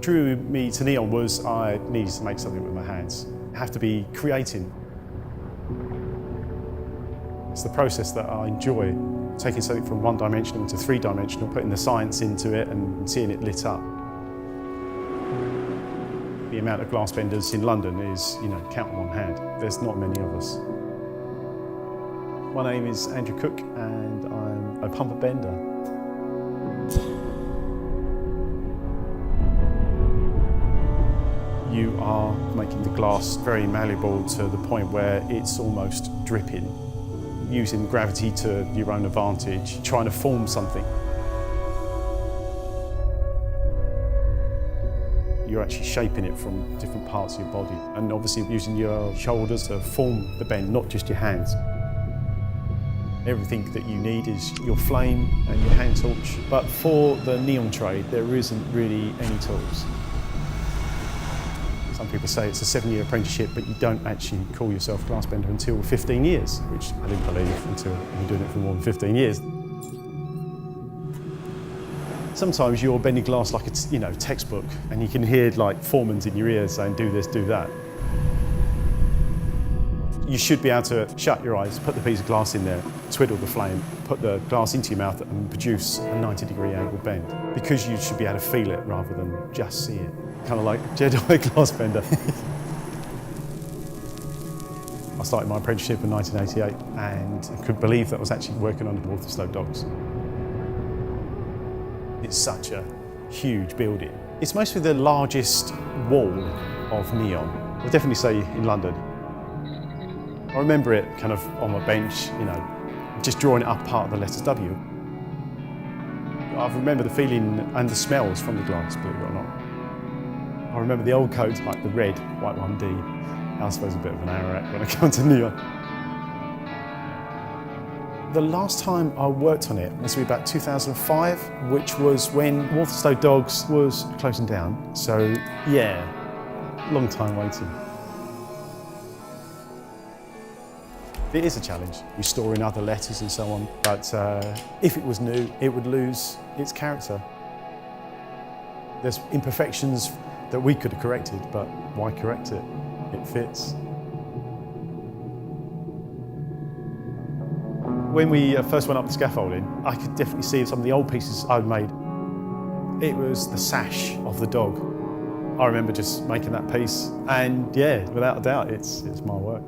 What drew me to neon was I needed to make something with my hands. I have to be creating. It's the process that I enjoy, taking something from one-dimensional to three-dimensional, putting the science into it and seeing it lit up. The amount of glass benders in London is, count on one hand. There's not many of us. My name is Andrew Cook and I'm a pumper bender. You are making the glass very malleable to the point where it's almost dripping. Using gravity to your own advantage, trying to form something. You're actually shaping it from different parts of your body and obviously using your shoulders to form the bend, not just your hands. Everything that you need is your flame and your hand torch, but for the neon trade there isn't really any tools. Some people say it's a 7-year apprenticeship, but you don't actually call yourself a glass bender until 15 years, which I didn't believe until I've been doing it for more than 15 years. Sometimes you're bending glass like it's, textbook, and you can hear like foremans in your ears saying, do this, do that. You should be able to shut your eyes, put the piece of glass in there, twiddle the flame, put the glass into your mouth and produce a 90-degree angle bend. Because you should be able to feel it rather than just see it. Kind of like Jedi glass bender. I started my apprenticeship in 1988 and I couldn't believe that I was actually working on the Walthamstow docks. It's such a huge building. It's mostly the largest wall of neon. I'd definitely say in London. I remember it kind of on my bench, just drawing it up part of the letters W. I remember the feeling and the smells from the glass, believe it or not. I remember the old codes, like the red, white 1D. I suppose a bit of an Ararat when I come to neon. The last time I worked on it must be about 2005, which was when Walthamstow Dogs was closing down. So yeah, long time waiting. It is a challenge, restoring other letters and so on, but if it was new, it would lose its character. There's imperfections that we could have corrected, but why correct it? It fits. When we first went up the scaffolding, I could definitely see some of the old pieces I'd made. It was the sash of the dog. I remember just making that piece, and yeah, without a doubt, it's my work.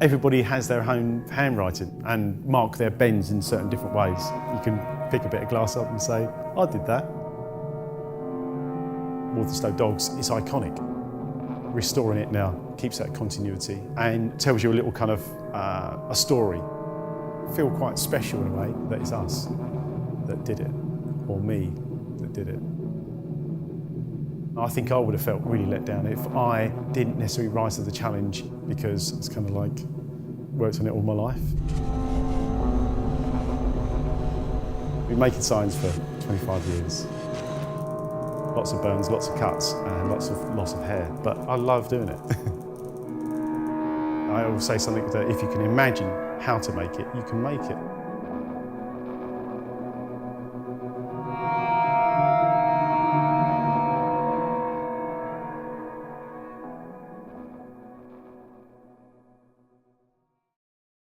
Everybody has their own handwriting and mark their bends in certain different ways. You can pick a bit of glass up and say, I did that. Walthamstow Dogs is iconic. Restoring it now keeps that continuity and tells you a little kind of a story. I feel quite special in a way that it's us that did it, or me that did it. I think I would have felt really let down if I didn't necessarily rise to the challenge because it's kind of like worked on it all my life. We've been making signs for 25 years. Lots of burns, lots of cuts, and lots of loss of hair, but I love doing it. I always say something that if you can imagine how to make it, you can make it.